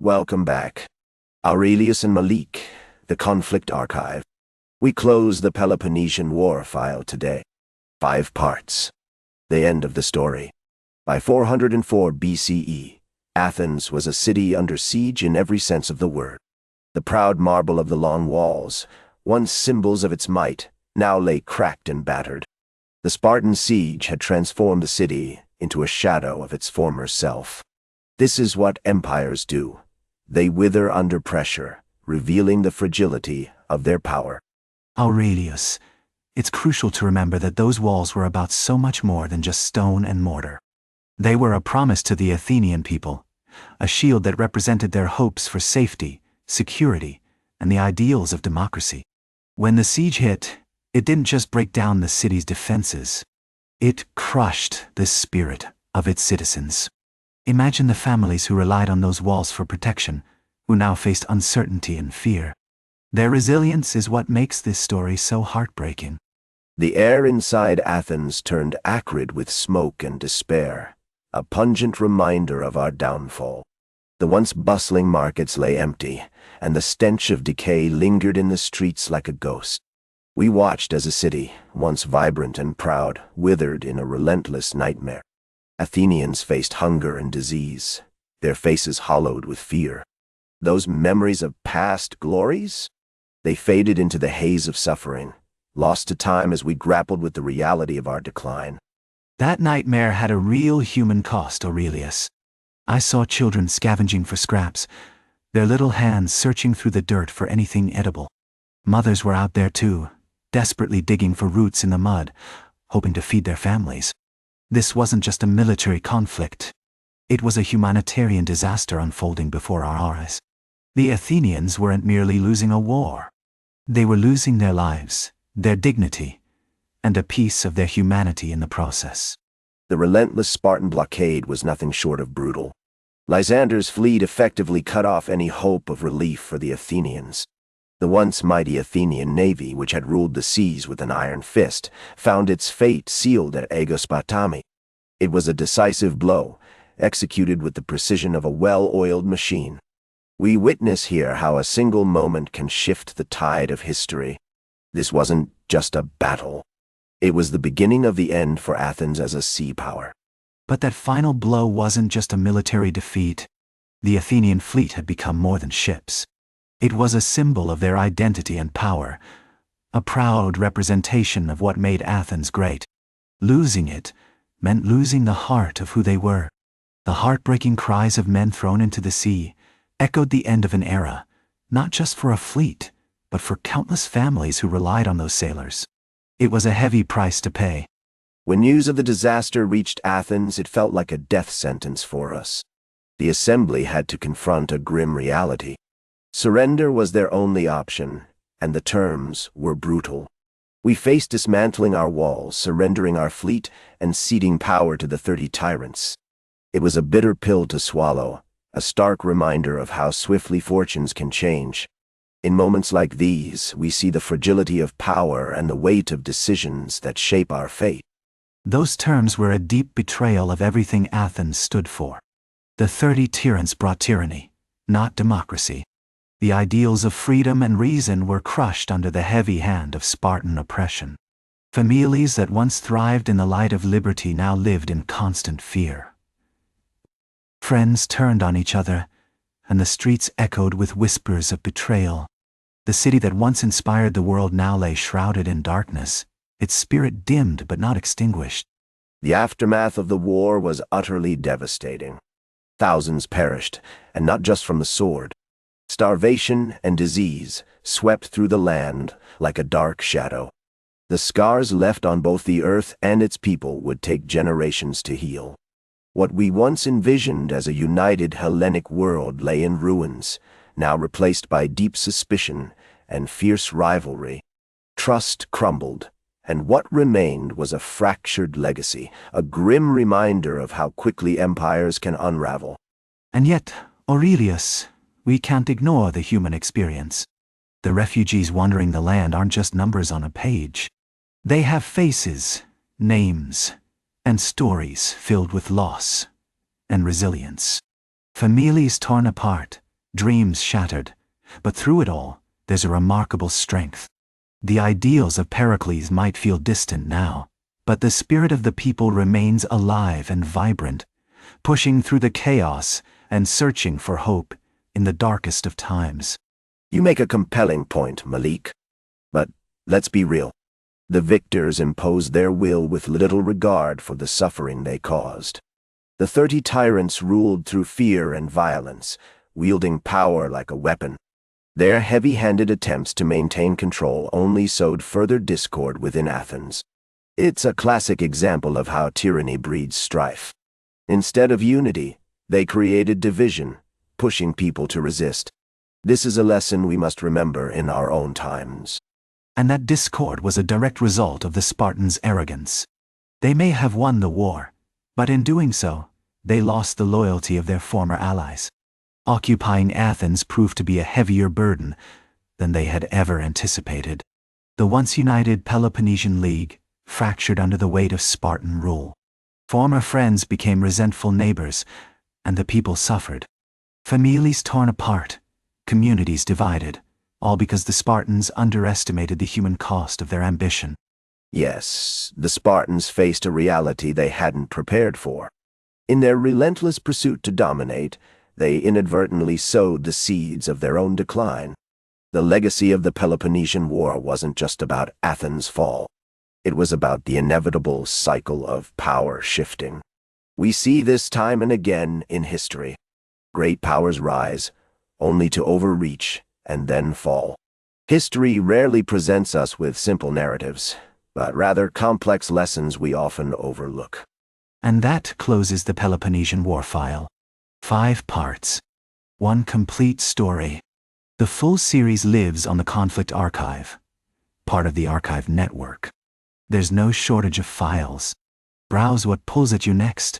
Welcome back. Aurelius and Malik, the Conflict Archive. We close the Peloponnesian War file today. 5 parts. The end of the story. By 404 BCE, Athens was a city under siege in every sense of the word. The proud marble of the long walls, once symbols of its might, now lay cracked and battered. The Spartan siege had transformed the city into a shadow of its former self. This is what empires do. They wither under pressure, revealing the fragility of their power. Aurelius, it's crucial to remember that those walls were about so much more than just stone and mortar. They were a promise to the Athenian people, a shield that represented their hopes for safety, security, and the ideals of democracy. When the siege hit, it didn't just break down the city's defenses. It crushed the spirit of its citizens. Imagine the families who relied on those walls for protection, who now faced uncertainty and fear. Their resilience is what makes this story so heartbreaking. The air inside Athens turned acrid with smoke and despair, a pungent reminder of our downfall. The once bustling markets lay empty, and the stench of decay lingered in the streets like a ghost. We watched as a city, once vibrant and proud, withered in a relentless nightmare. Athenians faced hunger and disease, their faces hollowed with fear. Those memories of past glories? They faded into the haze of suffering, lost to time as we grappled with the reality of our decline. That nightmare had a real human cost, Aurelius. I saw children scavenging for scraps, their little hands searching through the dirt for anything edible. Mothers were out there too, desperately digging for roots in the mud, hoping to feed their families. This wasn't just a military conflict. It was a humanitarian disaster unfolding before our eyes. The Athenians weren't merely losing a war. They were losing their lives, their dignity, and a piece of their humanity in the process. The relentless Spartan blockade was nothing short of brutal. Lysander's fleet effectively cut off any hope of relief for the Athenians. The once mighty Athenian navy, which had ruled the seas with an iron fist, found its fate sealed at Aegospotami. It was a decisive blow, executed with the precision of a well-oiled machine. We witness here how a single moment can shift the tide of history. This wasn't just a battle. It was the beginning of the end for Athens as a sea power. But that final blow wasn't just a military defeat. The Athenian fleet had become more than ships. It was a symbol of their identity and power, a proud representation of what made Athens great. Losing it meant losing the heart of who they were. The heartbreaking cries of men thrown into the sea echoed the end of an era, not just for a fleet, but for countless families who relied on those sailors. It was a heavy price to pay. When news of the disaster reached Athens, it felt like a death sentence for us. The assembly had to confront a grim reality. Surrender was their only option, and the terms were brutal. We faced dismantling our walls, surrendering our fleet, and ceding power to the 30 tyrants. It was a bitter pill to swallow, a stark reminder of how swiftly fortunes can change. In moments like these, we see the fragility of power and the weight of decisions that shape our fate. Those terms were a deep betrayal of everything Athens stood for. The 30 tyrants brought tyranny, not democracy. The ideals of freedom and reason were crushed under the heavy hand of Spartan oppression. Families that once thrived in the light of liberty now lived in constant fear. Friends turned on each other, and the streets echoed with whispers of betrayal. The city that once inspired the world now lay shrouded in darkness, its spirit dimmed but not extinguished. The aftermath of the war was utterly devastating. Thousands perished, and not just from the sword. Starvation and disease swept through the land like a dark shadow. The scars left on both the earth and its people would take generations to heal. What we once envisioned as a united Hellenic world lay in ruins, now replaced by deep suspicion and fierce rivalry. Trust crumbled, and what remained was a fractured legacy, a grim reminder of how quickly empires can unravel. And yet, Aurelius, we can't ignore the human experience. The refugees wandering the land aren't just numbers on a page. They have faces, names, and stories filled with loss and resilience. Families torn apart, dreams shattered, but through it all, there's a remarkable strength. The ideals of Pericles might feel distant now, but the spirit of the people remains alive and vibrant, pushing through the chaos and searching for hope in the darkest of times. You make a compelling point, Malik. But let's be real. The victors imposed their will with little regard for the suffering they caused. The 30 tyrants ruled through fear and violence, wielding power like a weapon. Their heavy-handed attempts to maintain control only sowed further discord within Athens. It's a classic example of how tyranny breeds strife. Instead of unity, they created division, pushing people to resist. This is a lesson we must remember in our own times. And that discord was a direct result of the Spartans' arrogance. They may have won the war, but in doing so, they lost the loyalty of their former allies. Occupying Athens proved to be a heavier burden than they had ever anticipated. The once united Peloponnesian League fractured under the weight of Spartan rule. Former friends became resentful neighbors, and the people suffered. Families torn apart, communities divided, all because the Spartans underestimated the human cost of their ambition. Yes, the Spartans faced a reality they hadn't prepared for. In their relentless pursuit to dominate, they inadvertently sowed the seeds of their own decline. The legacy of the Peloponnesian War wasn't just about Athens' fall. It was about the inevitable cycle of power shifting. We see this time and again in history. Great powers rise, only to overreach and then fall. History rarely presents us with simple narratives, but rather complex lessons we often overlook. And that closes the Peloponnesian War file. 5 parts. 1 complete story. The full series lives on the Conflict Archive, part of the Archive Network. There's no shortage of files. Browse what pulls at you next.